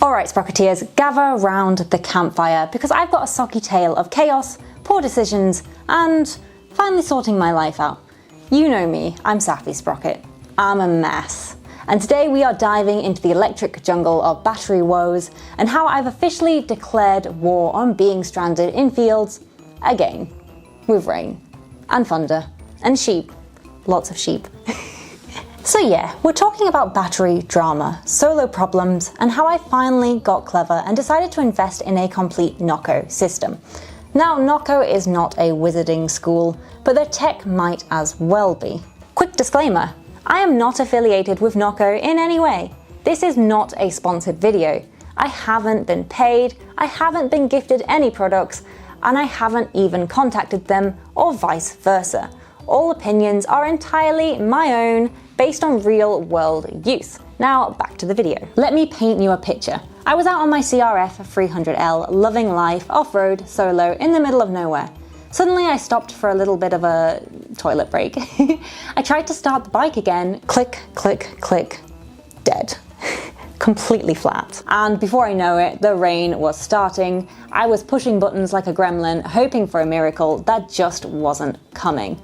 Alright Sprocketeers, gather round the campfire because I've got a soggy tale of chaos, poor decisions, and finally sorting my life out. You know me, I'm Saffy Sprocket. I'm a mess. And today we are diving into the electric jungle of battery woes and how I've officially declared war on being stranded in fields again, with rain and thunder and sheep, lots of sheep. So yeah, we're talking about battery drama, solo problems, and how I finally got clever and decided to invest in a complete NOCO system. Now, NOCO is not a wizarding school, but their tech might as well be. Quick disclaimer, I am not affiliated with NOCO in any way. This is not a sponsored video. I haven't been paid, I haven't been gifted any products, and I haven't even contacted them or vice versa. All opinions are entirely my own, based on real world use. Now back to the video. Let me paint you a picture. I was out on my CRF 300L, loving life, off-road, solo, in the middle of nowhere. Suddenly I stopped for a little bit of a toilet break. I tried to start the bike again, click, click, click, dead. Completely flat. And before I know it, the rain was starting. I was pushing buttons like a gremlin, hoping for a miracle that just wasn't coming.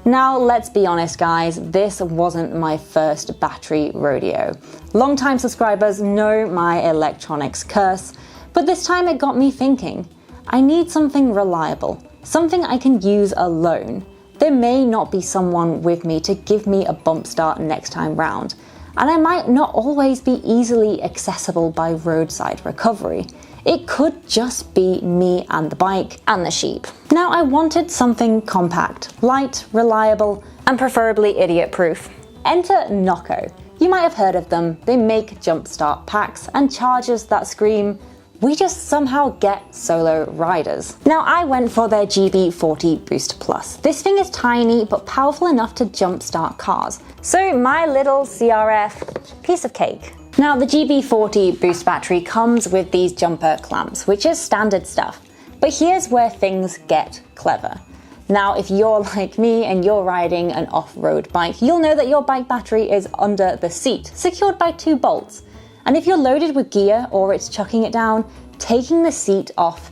Now, let's be honest guys, this wasn't my first battery rodeo. Long-time subscribers know my electronics curse, but this time it got me thinking. I need something reliable, something I can use alone. There may not be someone with me to give me a bump start next time round, and I might not always be easily accessible by roadside recovery. It could just be me and the bike and the sheep. Now I wanted something compact, light, reliable, and preferably idiot-proof. Enter NOCO. You might have heard of them. They make jumpstart packs and chargers that scream, "We just somehow get solo riders." Now I went for their GB40 Boost Plus. This thing is tiny but powerful enough to jumpstart cars. So my little CRF, piece of cake. Now the GB40 Boost battery comes with these jumper clamps, which is standard stuff. But here's where things get clever. Now if you're like me and you're riding an off-road bike, you'll know that your bike battery is under the seat, secured by 2 bolts. And if you're loaded with gear or it's chucking it down, taking the seat off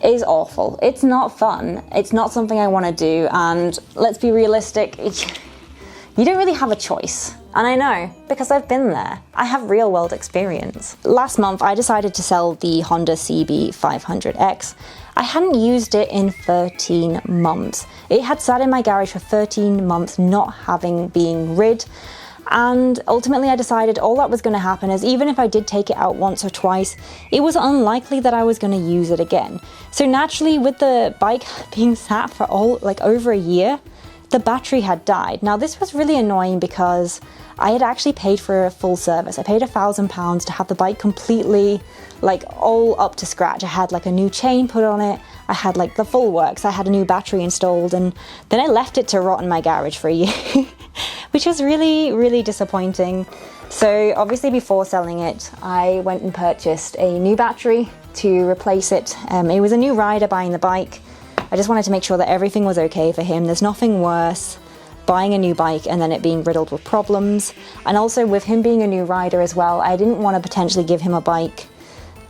is awful. It's not fun. It's not something I want to do, and let's be realistic, you don't really have a choice. And I know, because I've been there. I have real world experience. Last month, I decided to sell the Honda CB500X. I hadn't used it in 13 months. It had sat in my garage for 13 months, not having been rid. And ultimately I decided all that was going to happen is even if I did take it out once or twice, it was unlikely that I was going to use it again. So naturally, with the bike being sat for over a year, the battery had died. Now this was really annoying because I had actually paid for a full service. I paid £1,000 to have the bike completely all up to scratch. I had a new chain put on it. I had the full works. I had a new battery installed, and then I left it to rot in my garage for a year, which was really, really disappointing. So obviously before selling it, I went and purchased a new battery to replace it. It was a new rider buying the bike. I just wanted to make sure that everything was okay for him. There's nothing worse buying a new bike and then it being riddled with problems. And also with him being a new rider as well, I didn't want to potentially give him a bike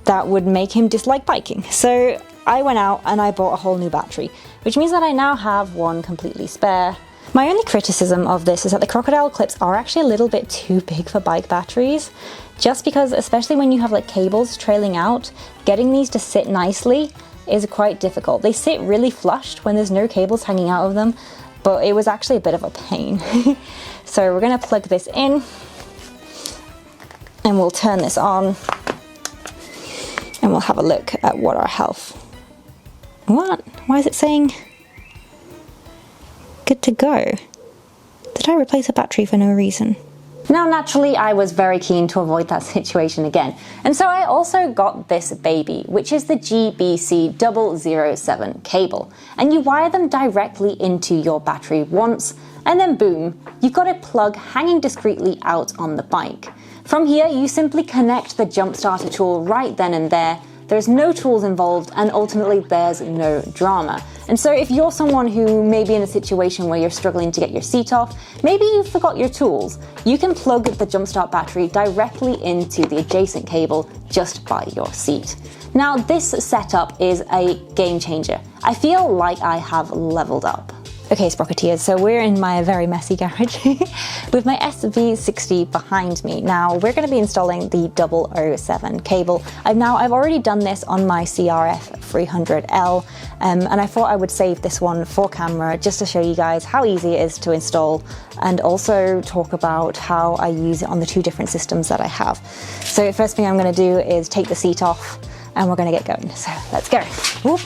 that would make him dislike biking. So I went out and I bought a whole new battery, which means that I now have one completely spare. My only criticism of this is that the crocodile clips are actually a little bit too big for bike batteries, just because especially when you have cables trailing out, getting these to sit nicely is quite difficult. They sit really flushed when there's no cables hanging out of them, but it was actually a bit of a pain. So we're gonna plug this in and we'll turn this on and we'll have a look at what our health. What? Why is it saying good to go? Did I replace a battery for no reason? Now naturally I was very keen to avoid that situation again, and so I also got this baby, which is the GBC007 cable, and you wire them directly into your battery once, and then boom, you've got a plug hanging discreetly out on the bike. From here you simply connect the jump starter tool right then and there, there's no tools involved, and ultimately there's no drama. And so if you're someone who may be in a situation where you're struggling to get your seat off, maybe you forgot your tools, you can plug the jumpstart battery directly into the adjacent cable just by your seat. Now this setup is a game changer. I feel like I have leveled up. Okay, Sprocketeers, so we're in my very messy garage with my SV60 behind me. Now we're going to be installing the 007 cable. I've already done this on my CRF 300L, and I thought I would save this one for camera just to show you guys how easy it is to install, and also talk about how I use it on the two different systems that I have. So the first thing I'm going to do is take the seat off, and we're going to get going. So let's go. Whoop.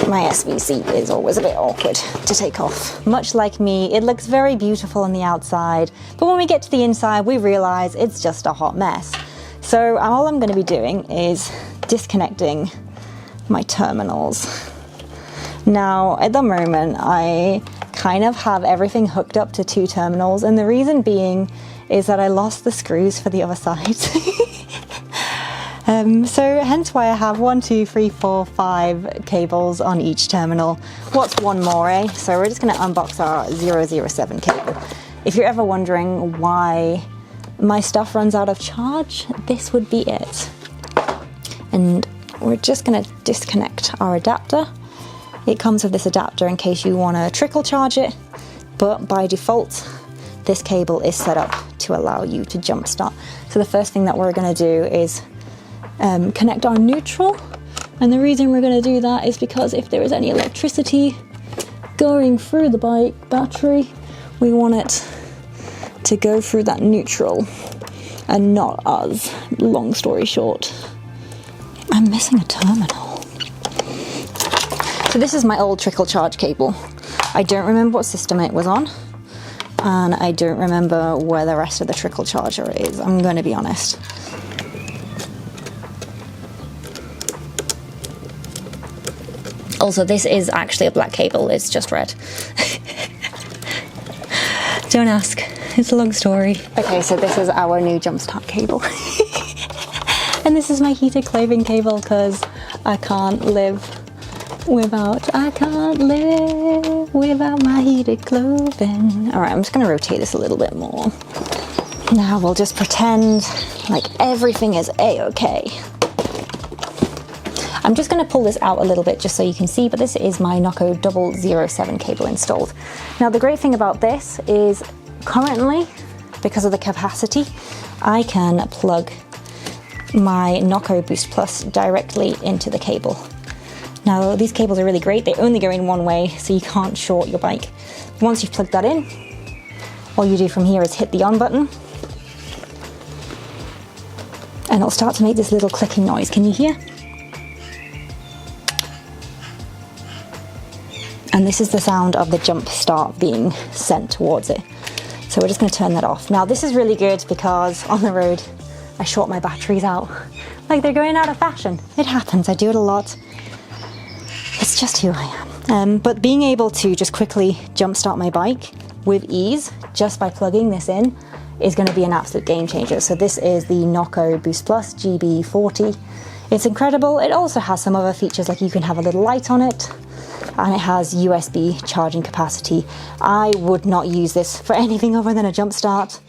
My SV seat is always a bit awkward to take off. Much like me, it looks very beautiful on the outside, but when we get to the inside, we realize it's just a hot mess. So all I'm going to be doing is disconnecting my terminals. Now, at the moment, I kind of have everything hooked up to two terminals, and the reason being is that I lost the screws for the other side. So hence why I have 1, 2, 3, 4, 5 cables on each terminal. What's one more, eh? So we're just going to unbox our 007 cable. If you're ever wondering why my stuff runs out of charge, this would be it. And we're just going to disconnect our adapter. It comes with this adapter in case you want to trickle charge it, but by default, this cable is set up to allow you to jump start. So the first thing that we're going to do is connect our neutral, and the reason we're going to do that is because if there is any electricity going through the bike battery, we want it to go through that neutral and not us. Long story short, I'm missing a terminal. So this is my old trickle charge cable. I don't remember what system it was on, and I don't remember where the rest of the trickle charger is, I'm going to be honest. Also, this is actually a black cable, it's just red. Don't ask, it's a long story. Okay, so this is our new jumpstart cable. And this is my heated clothing cable because I can't live without my heated clothing. All right, I'm just gonna rotate this a little bit more. Now we'll just pretend like everything is a-okay. I'm just going to pull this out a little bit just so you can see, but this is my NOCO 007 cable installed. Now the great thing about this is currently, because of the capacity, I can plug my NOCO Boost Plus directly into the cable. Now these cables are really great, they only go in one way, so you can't short your bike. Once you've plugged that in, all you do from here is hit the on button, and it'll start to make this little clicking noise. Can you hear? And this is the sound of the jump start being sent towards it. So we're just going to turn that off. Now this is really good because on the road I short my batteries out. Like they're going out of fashion. It happens, I do it a lot. It's just who I am. But being able to just quickly jump start my bike with ease just by plugging this in is going to be an absolute game changer. So this is the NOCO Boost Plus GB40. It's incredible. It also has some other features, like you can have a little light on it, and it has USB charging capacity. I would not use this for anything other than a jump start.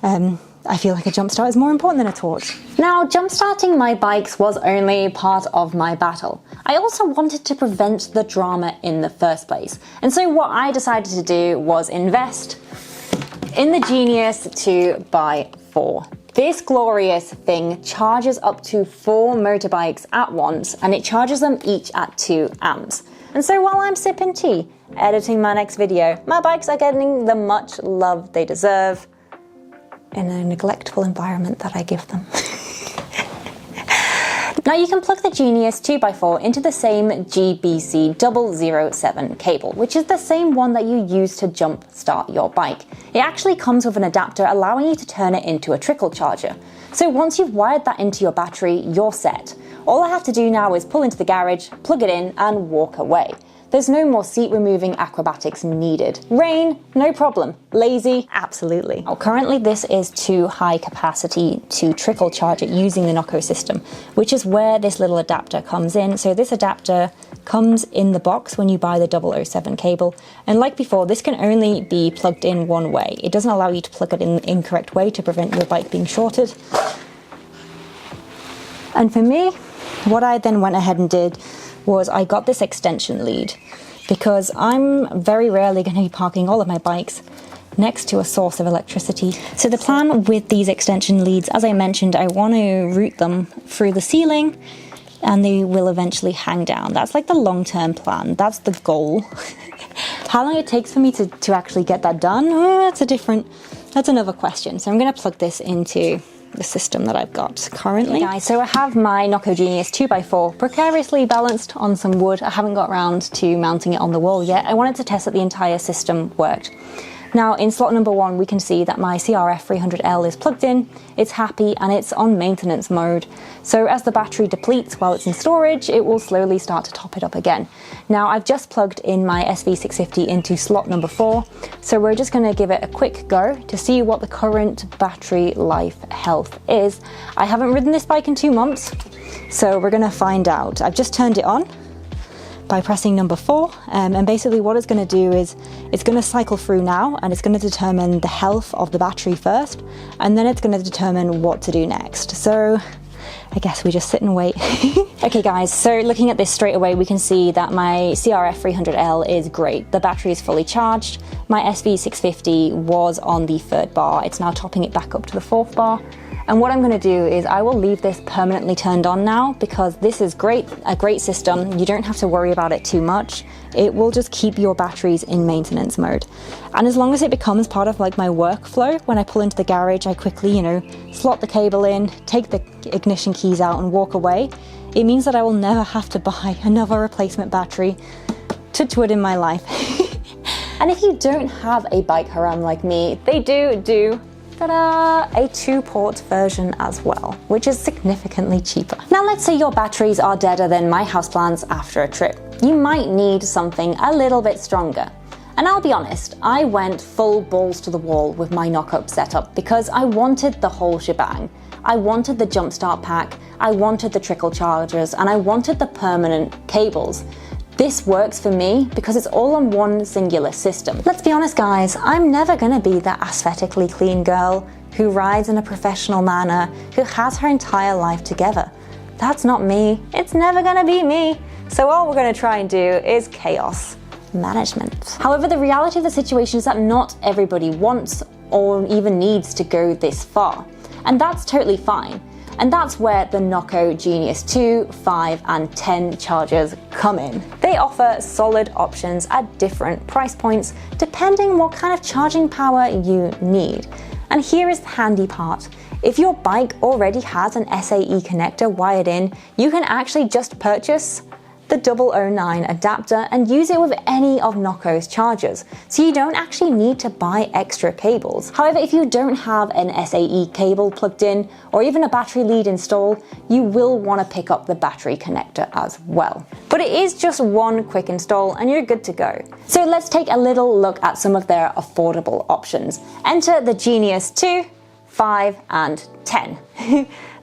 I feel like a jump start is more important than a torch. Now, jump starting my bikes was only part of my battle. I also wanted to prevent the drama in the first place. And so what I decided to do was invest in the Genius 2x4. This glorious thing charges up to 4 motorbikes at once, and it charges them each at 2 amps. And so while I'm sipping tea, editing my next video, my bikes are getting the much love they deserve in a neglectful environment that I give them. Now you can plug the Genius 2x4 into the same GBC 007 cable, which is the same one that you use to jump start your bike. It actually comes with an adapter allowing you to turn it into a trickle charger. So once you've wired that into your battery, you're set. All I have to do now is pull into the garage, plug it in, and walk away. There's no more seat removing acrobatics needed. Rain, no problem. Lazy, absolutely. Now, currently this is too high capacity to trickle charge it using the NOCO system, which is where this little adapter comes in. So this adapter comes in the box when you buy the 007 cable. And like before, this can only be plugged in one way. It doesn't allow you to plug it in the incorrect way to prevent your bike being shorted. And for me, what I then went ahead and did was I got this extension lead because I'm very rarely going to be parking all of my bikes next to a source of electricity. So the plan with these extension leads, as I mentioned, I want to route them through the ceiling and they will eventually hang down. That's like the long-term plan. That's the goal. How long it takes for me to actually get that done, that's another question. So I'm going to plug this into the system that I've got currently. Okay guys, so I have my NOCO Genius 2x4 precariously balanced on some wood. I haven't got around to mounting it on the wall yet. I wanted to test that the entire system worked. Now in slot number 1 we can see that my CRF 300L is plugged in, it's happy and it's on maintenance mode. So as the battery depletes while it's in storage, it will slowly start to top it up again. Now I've just plugged in my SV650 into slot number 4, so we're just going to give it a quick go to see what the current battery life health is. I haven't ridden this bike in 2 months, so we're going to find out. I've just turned it on by pressing number 4, and basically what it's going to do is it's going to cycle through now and it's going to determine the health of the battery first, and then it's going to determine what to do next. So I guess we just sit and wait. Okay guys, so looking at this straight away we can see that my CRF 300L is great. The battery is fully charged. My SV650 was on the 3rd bar, it's now topping it back up to the 4th bar. And what I'm going to do is I will leave this permanently turned on now because this is a great system. You don't have to worry about it too much. It will just keep your batteries in maintenance mode. And as long as it becomes part of like my workflow, when I pull into the garage, I quickly, slot the cable in, take the ignition keys out and walk away. It means that I will never have to buy another replacement battery. Touch wood in my life. And if you don't have a bike haram like me, they do ta-da, a 2-port version as well, which is significantly cheaper. Now let's say your batteries are deader than my houseplants after a trip. You might need something a little bit stronger. And I'll be honest, I went full balls to the wall with my knock-up setup because I wanted the whole shebang. I wanted the jumpstart pack, I wanted the trickle chargers, and I wanted the permanent cables. This works for me because it's all on one singular system. Let's be honest guys, I'm never gonna be that aesthetically clean girl who rides in a professional manner, who has her entire life together. That's not me, it's never gonna be me. So all we're gonna try and do is chaos management. However, the reality of the situation is that not everybody wants or even needs to go this far. And that's totally fine. And that's where the NOCO Genius 2, 5 and 10 chargers come in. They offer solid options at different price points depending what kind of charging power you need. And here is the handy part. If your bike already has an SAE connector wired in, you can actually just purchase the 009 adapter and use it with any of NOCO's chargers, so you don't actually need to buy extra cables. However, if you don't have an SAE cable plugged in or even a battery lead installed, you will want to pick up the battery connector as well. But it is just one quick install and you're good to go. So let's take a little look at some of their affordable options. Enter the Genius 2, 5 and 10.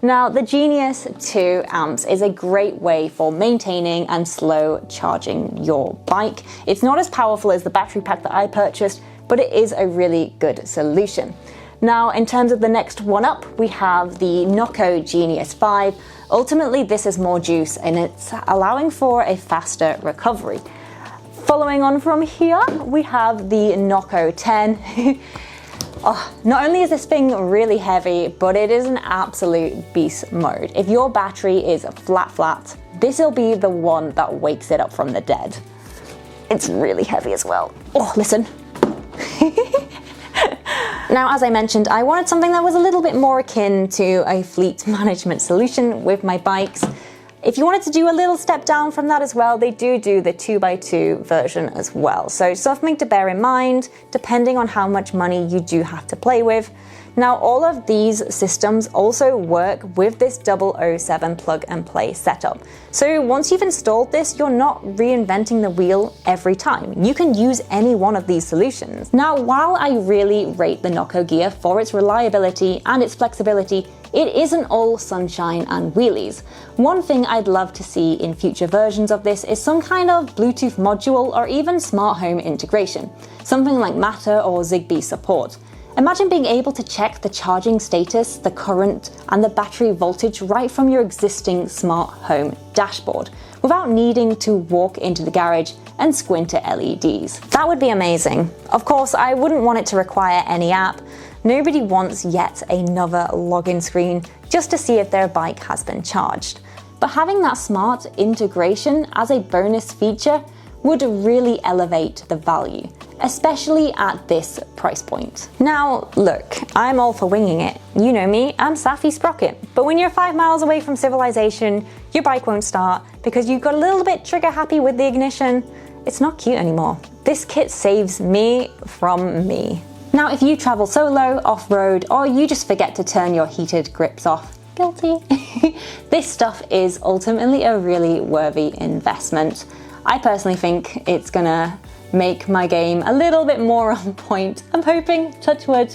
Now, the Genius 2 amps is a great way for maintaining and slow charging your bike. It's not as powerful as the battery pack that I purchased, but it is a really good solution. Now, in terms of the next one up, we have the NOCO Genius 5. Ultimately, this is more juice and it's allowing for a faster recovery. Following on from here, we have the NOCO 10. Oh, not only is this thing really heavy, but it is an absolute beast mode. If your battery is flat, this will be the one that wakes it up from the dead. It's really heavy as well. Oh, listen. Now, as I mentioned, I wanted something that was a little bit more akin to a fleet management solution with my bikes. If you wanted to do a little step down from that as well, they do the 2x2 version as well. So something to bear in mind, depending on how much money you do have to play with. Now, all of these systems also work with this 007 plug and play setup. So once you've installed this, you're not reinventing the wheel every time. You can use any one of these solutions. Now, while I really rate the NOCO gear for its reliability and its flexibility, it isn't all sunshine and wheelies. One thing I'd love to see in future versions of this is some kind of Bluetooth module or even smart home integration, something like Matter or Zigbee support. Imagine being able to check the charging status, the current, and the battery voltage right from your existing smart home dashboard, without needing to walk into the garage and squint at LEDs. That would be amazing. Of course, I wouldn't want it to require any app. Nobody wants yet another login screen just to see if their bike has been charged. But having that smart integration as a bonus feature would really elevate the value, especially at this price point. Now, look, I'm all for winging it. You know me, I'm Saffy Sprocket. But when you're 5 miles away from civilization, your bike won't start because you got a little bit trigger happy with the ignition. It's not cute anymore. This kit saves me from me. Now, if you travel solo, off-road, or you just forget to turn your heated grips off, guilty, this stuff is ultimately a really worthy investment. I personally think it's gonna make my game a little bit more on point. I'm hoping, touch wood.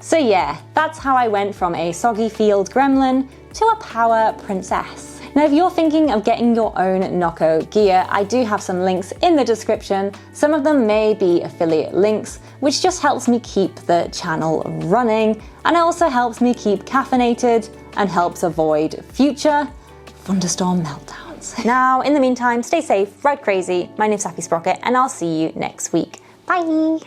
So yeah, that's how I went from a soggy field gremlin to a power princess. Now, if you're thinking of getting your own NOCO gear, I do have some links in the description. Some of them may be affiliate links, which just helps me keep the channel running, and it also helps me keep caffeinated and helps avoid future thunderstorm meltdowns. Now, in the meantime, stay safe, ride crazy. My name's Saffy Sprocket, and I'll see you next week. Bye!